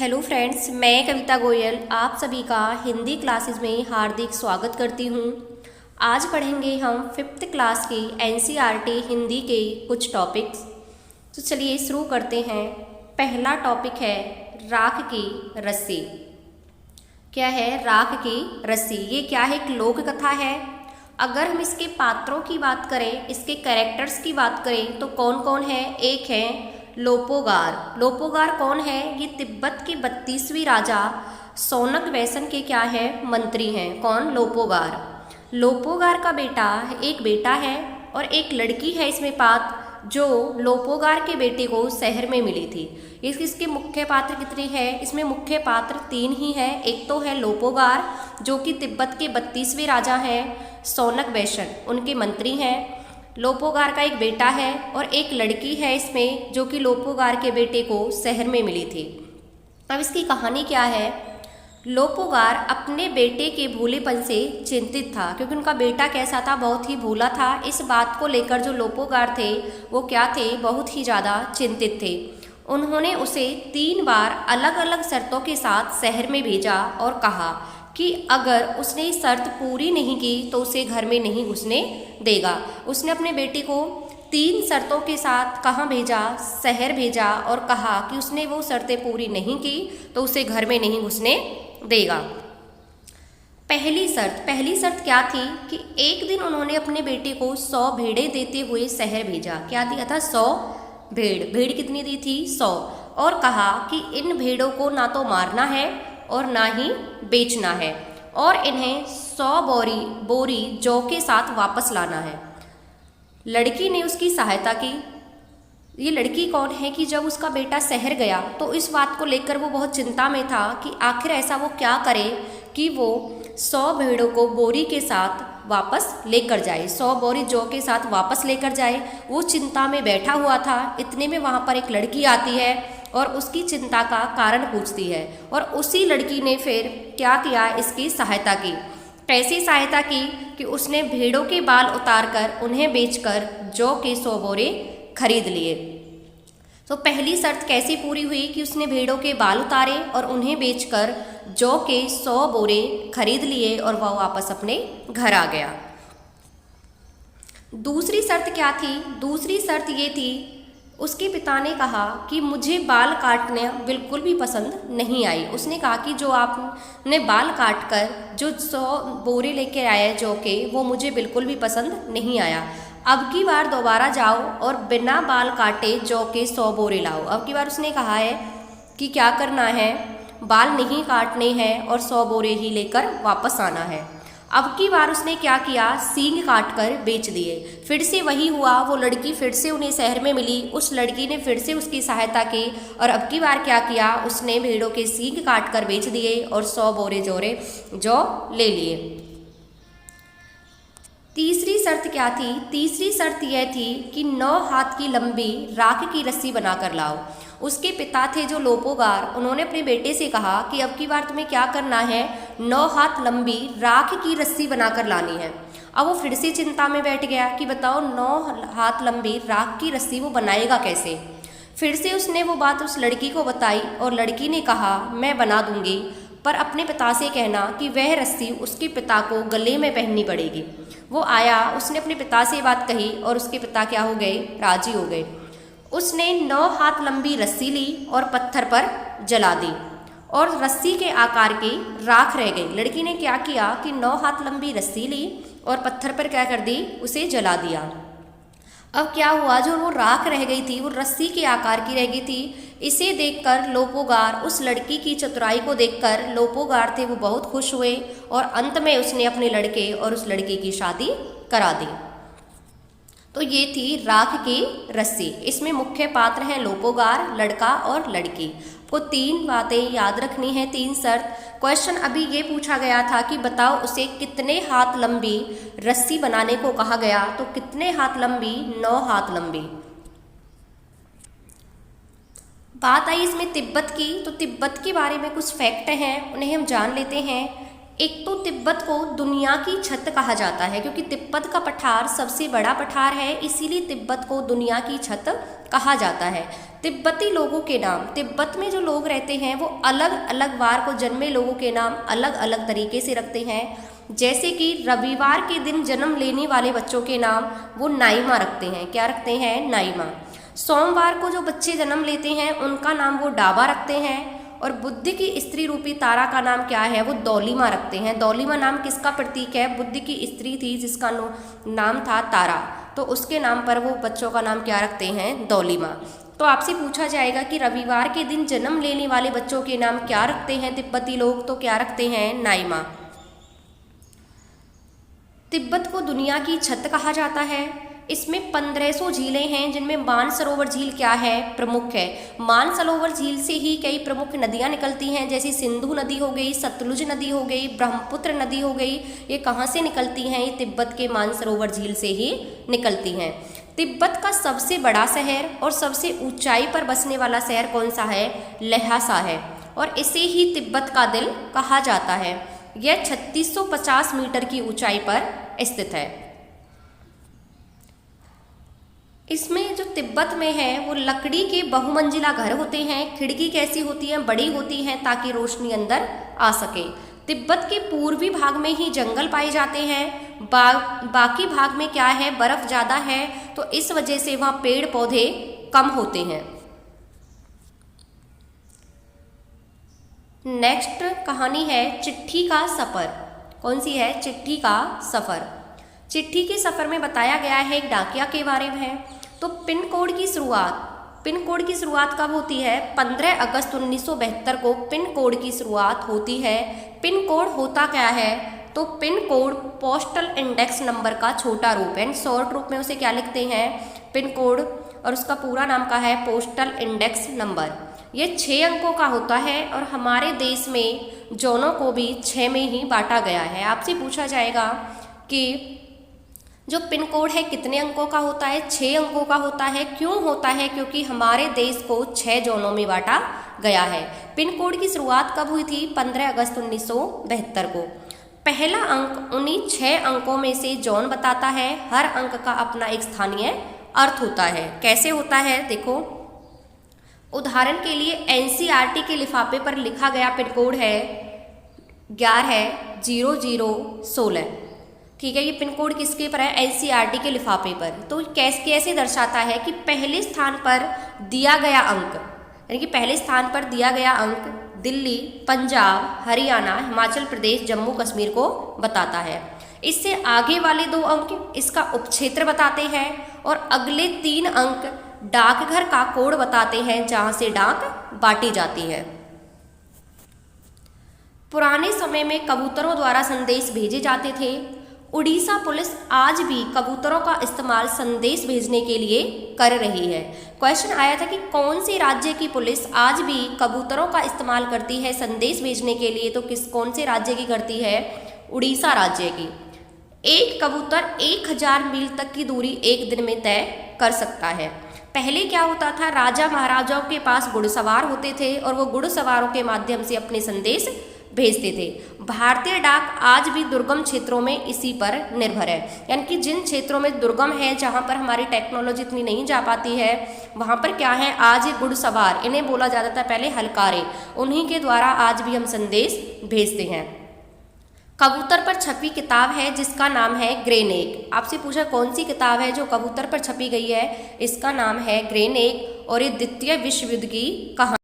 Hello friends, मैं कविता गोयल आप सभी का हिंदी क्लासेस में हार्दिक स्वागत करती हूँ। आज पढ़ेंगे हम 5th क्लास के एनसीईआरटी हिंदी के कुछ टॉपिक्स। तो चलिए शुरू करते हैं। पहला टॉपिक है राख की रस्सी। क्या है राख की रस्सी? ये क्या है? एक लोक कथा है। अगर हम इसके पात्रों की बात करें, इसके कैरेक्टर्स की बात करें तो कौन कौन है? एक है लोपोगार। लोपोगार कौन है? ये तिब्बत के 32वीं राजा सोनक वैसन के क्या है? मंत्री हैं। कौन? लोपोगार। लोपोगार का एक बेटा है और एक लड़की है इसमें पात, जो लोपोगार के बेटे को शहर में मिली थी। इसके मुख्य पात्र कितने हैं? इसमें मुख्य पात्र 3 ही हैं। एक तो है लोपोगार, जो कि तिब्बत के 32वें राजा हैं, सोनक वैसन उनके मंत्री हैं। लोपोगार का एक बेटा है और एक लड़की है इसमें, जो कि लोपोगार के बेटे को शहर में मिली थी। अब इसकी कहानी क्या है? लोपोगार अपने बेटे के भूलेपन से चिंतित था, क्योंकि उनका बेटा कैसा था? बहुत ही भोला था। इस बात को लेकर जो लोपोगार थे वो क्या थे? बहुत ही ज़्यादा चिंतित थे। उन्होंने उसे 3 बार अलग अलग शर्तों के साथ शहर में भेजा और कहा कि अगर उसने शर्त पूरी नहीं की तो उसे घर में नहीं घुसने देगा। उसने अपने बेटे को 3 शर्तों के साथ कहाँ भेजा? शहर भेजा, और कहा कि उसने वो शर्तें पूरी नहीं की तो उसे घर में नहीं घुसने देगा। पहली शर्त क्या थी कि एक दिन उन्होंने अपने बेटे को 100 भेड़ें देते हुए शहर भेजा। क्या दिया था? 100 भेड़ कितनी दी थी? 100। और कहा कि इन भेड़ों को ना तो मारना है और ना ही बेचना है, और इन्हें 100 बोरी जौ के साथ वापस लाना है। लड़की ने उसकी सहायता की। ये लड़की कौन है कि जब उसका बेटा शहर गया तो इस बात को लेकर वो बहुत चिंता में था कि आखिर ऐसा वो क्या करे कि वो 100 भेड़ों को बोरी के साथ वापस लेकर जाए, 100 बोरी जौ के साथ वापस लेकर जाए। वो चिंता में बैठा हुआ था। इतने में वहाँ पर एक लड़की आती है और उसकी चिंता का कारण पूछती है, और उसी लड़की ने फिर क्या किया? इसकी सहायता की। कैसी सहायता की? कि उसने भेड़ों के बाल उतारकर उन्हें बेचकर जौ के 100 बोरे खरीद लिए। तो पहली शर्त कैसी पूरी हुई? कि उसने भेड़ों के बाल उतारे और उन्हें बेचकर जौ के 100 बोरे खरीद लिए और वह वापस अपने घर आ गया। दूसरी शर्त क्या थी? दूसरी शर्त ये थी, उसके पिता ने कहा कि मुझे बाल काटने बिल्कुल भी पसंद नहीं आई। उसने कहा कि जो आपने बाल काट कर जो 100 बोरे लेकर आए जौ के, वो मुझे बिल्कुल भी पसंद नहीं आया। अब की बार दोबारा जाओ और बिना बाल काटे जौ के 100 बोरे लाओ। अब की बार उसने कहा है कि क्या करना है? बाल नहीं काटने हैं और 100 बोरे ही लेकर वापस आना है। अब की बार उसने क्या किया? सींग काट कर बेच दिए। फिर से वही हुआ। वो लड़की फिर से उन्हें शहर में मिली। उस लड़की ने फिर से उसकी सहायता की, और अब की बार क्या किया? उसने भेड़ों के सींग काट कर बेच दिए और 100 बोरे जौ ले लिए। तीसरी शर्त क्या थी? तीसरी शर्त यह थी कि 9 हाथ की लंबी राख की रस्सी बनाकर लाओ। उसके पिता थे जो लोपोगार, उन्होंने अपने बेटे से कहा कि अब की बार तुम्हें क्या करना है? 9 हाथ लंबी राख की रस्सी बनाकर लानी है। अब वो फिर से चिंता में बैठ गया कि बताओ 9 हाथ लंबी राख की रस्सी वो बनाएगा कैसे? फिर से उसने वो बात उस लड़की को बताई और लड़की ने कहा मैं बना दूंगी, पर अपने पिता से कहना कि वह रस्सी उसके पिता को गले में पहननी पड़ेगी। वो आया, उसने अपने पिता से बात कही और उसके पिता क्या हो गए? राजी हो गए। उसने 9 हाथ लंबी रस्सी ली और पत्थर पर जला दी, और रस्सी के आकार की राख रह गई। लड़की ने क्या किया कि 9 हाथ लंबी रस्सी ली और पत्थर पर क्या कर दी? उसे जला दिया। अब क्या हुआ? जो वो राख रह गई थी वो रस्सी के आकार की रह गई थी। इसे देखकर लोपोगार, उस लड़की की चतुराई को देखकर लोपोगार थे वो बहुत खुश हुए, और अंत में उसने अपने लड़के और उस लड़की की शादी करा दी। तो ये थी राख की रस्सी। इसमें मुख्य पात्र हैं लोपोगार, लड़का और लड़की। को 3 बातें याद रखनी है, 3 शर्त। क्वेश्चन अभी ये पूछा गया था कि बताओ उसे कितने हाथ लंबी रस्सी बनाने को कहा गया? तो कितने हाथ लंबी? 9 हाथ लंबी। बात आई इसमें तिब्बत की, तो तिब्बत के बारे में कुछ फैक्ट हैं, उन्हें हम जान लेते हैं। एक तो तिब्बत को दुनिया की छत कहा जाता है, क्योंकि तिब्बत का पठार सबसे बड़ा पठार है, इसीलिए तिब्बत को दुनिया की छत कहा जाता है। तिब्बती लोगों के नाम, तिब्बत में जो लोग रहते हैं वो अलग अलग वार को जन्मे लोगों के नाम अलग अलग तरीके से रखते हैं। जैसे कि रविवार के दिन जन्म लेने वाले बच्चों के नाम वो नाइमा रखते हैं। क्या रखते हैं? नाइमा। सोमवार को जो बच्चे जन्म लेते हैं उनका नाम वो डाबा रखते हैं। और बुद्ध की स्त्री रूपी तारा का नाम क्या है? वो दौलिमा रखते हैं। दौलिमा नाम किसका प्रतीक है? बुद्ध की स्त्री थी जिसका नाम था तारा, तो उसके नाम पर वो बच्चों का नाम क्या रखते हैं? दौलिमा। तो आपसे पूछा जाएगा कि रविवार के दिन जन्म लेने वाले बच्चों के नाम क्या रखते हैं तिब्बती लोग? तो क्या रखते हैं? नाइमा। तिब्बत को दुनिया की छत कहा जाता है। इसमें 1500 झीलें हैं, जिनमें मानसरोवर झील क्या है? प्रमुख है। मानसरोवर झील से ही कई प्रमुख नदियां निकलती हैं, जैसे सिंधु नदी हो गई, सतलुज नदी हो गई, ब्रह्मपुत्र नदी हो गई। ये कहाँ से निकलती हैं? ये तिब्बत के मानसरोवर झील से ही निकलती हैं। तिब्बत का सबसे बड़ा शहर और सबसे ऊंचाई पर बसने वाला शहर कौन सा है? ल्हासा है, और इसे ही तिब्बत का दिल कहा जाता है। यह 3650 मीटर की ऊंचाई पर स्थित है। इसमें जो तिब्बत में है वो लकड़ी के बहुमंजिला घर होते हैं। खिड़की कैसी होती है? बड़ी होती है ताकि रोशनी अंदर आ सके। तिब्बत के पूर्वी भाग में ही जंगल पाए जाते हैं। बाकी भाग में क्या है? बर्फ ज़्यादा है, तो इस वजह से वहाँ पेड़ पौधे कम होते हैं। नेक्स्ट कहानी है चिट्ठी का सफ़र। कौन सी है? चिट्ठी का सफ़र। चिट्ठी के सफ़र में बताया गया है एक डाकिया के बारे में है। तो पिन कोड की शुरुआत कब होती है? 15 अगस्त 1972 को पिन कोड की शुरुआत होती है। पिन कोड होता क्या है? तो pin code postal index number का छोटा रूप है, शॉर्ट रूप में उसे क्या लिखते हैं? पिन कोड, और उसका पूरा नाम का है पोस्टल इंडेक्स नंबर। ये 6 अंकों का होता है, और हमारे देश में जोनों को भी 6 में ही बांटा गया है। आपसे पूछा जाएगा कि जो पिन कोड है कितने अंकों का होता है? 6 अंकों का होता है। क्यों होता है? क्योंकि हमारे देश को 6 जोनों में बांटा गया है। पिन कोड की शुरुआत कब हुई थी? 15 अगस्त 1972 को। पहला अंक उन्हीं 6 अंकों में से जोन बताता है। हर अंक का अपना एक स्थानीय अर्थ होता है। कैसे होता है? देखो, उदाहरण के लिए एनसीईआरटी के लिफाफे पर लिखा गया पिन कोड है 110016। ठीक है, ये पिन कोड किसके पर है? एनसीईआरटी के लिफाफे पर। तो कैसे दर्शाता है कि पहले स्थान पर दिया गया अंक, यानी कि पहले स्थान पर दिया गया अंक दिल्ली, पंजाब, हरियाणा, हिमाचल प्रदेश, जम्मू कश्मीर को बताता है। इससे आगे वाले 2 अंक इसका उपक्षेत्र बताते हैं, और अगले 3 अंक डाकघर का कोड बताते हैं जहां से डाक बांटी जाती है। पुराने समय में कबूतरों द्वारा संदेश भेजे जाते थे। उड़ीसा पुलिस आज भी कबूतरों का इस्तेमाल संदेश भेजने के लिए कर रही है। क्वेश्चन आया था कि कौन से राज्य की पुलिस आज भी कबूतरों का इस्तेमाल करती है संदेश भेजने के लिए? तो कौन से राज्य की करती है? उड़ीसा राज्य की। एक कबूतर 1000 मील तक की दूरी एक दिन में तय कर सकता है। पहले क्या होता था? राजा महाराजाओं के पास घुड़सवार होते थे, और वो घुड़सवारों के माध्यम से अपने संदेश भेजते थे। भारतीय डाक आज भी दुर्गम क्षेत्रों में इसी पर निर्भर है, यानी कि जिन क्षेत्रों में दुर्गम है, जहां पर हमारी टेक्नोलॉजी इतनी नहीं जा पाती है, वहां पर क्या है? आज ये घुड़सवार, इन्हें बोला जाता था पहले हलकारे, उन्हीं के द्वारा आज भी हम संदेश भेजते हैं। कबूतर पर छपी किताब है जिसका नाम है ग्रेन एग। आपसे पूछा कौन सी किताब है जो कबूतर पर छपी गई है? इसका नाम है ग्रेन एग, और ये द्वितीय विश्व युद्ध की कहानी